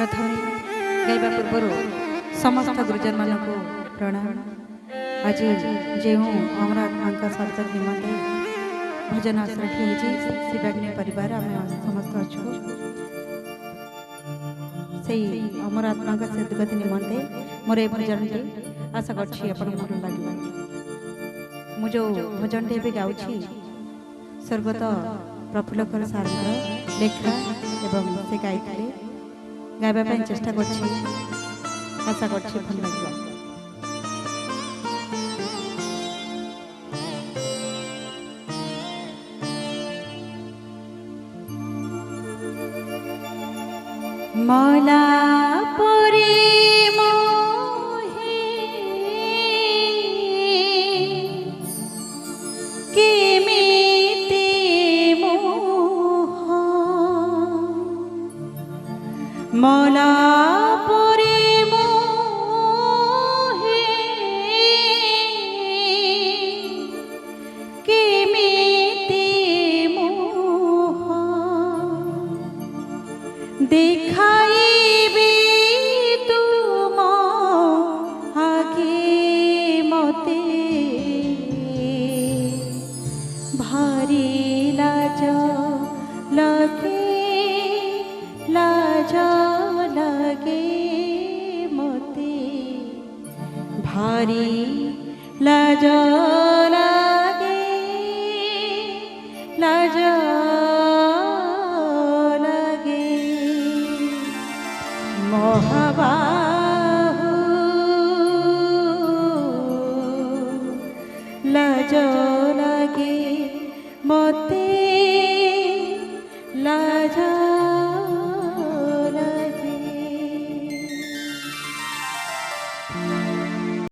प्रथम गाइबा पूर्व समस्त गुरुजन मान को प्रणाम। आज जो हमारा आत्मा सदगत निमंते भजन आश्रय शिवाग्नि परिवार आम समस्त अच्छु से अमर आत्मा सदगत निमंते मोर ए भजन आशा कर लगे। मुझे भजन टे गाँव स्वर्गत प्रफुल्लकर सार लेखा एवं से गाई गाइबा चेष्टा कर आशा कर भल लगे। मला परे मोहे केमिति मोह मला परे मोहे केमिति मोह देखाइबे तुम आगे मते भारी लाज लगे मते भारी लाज लगे महाबा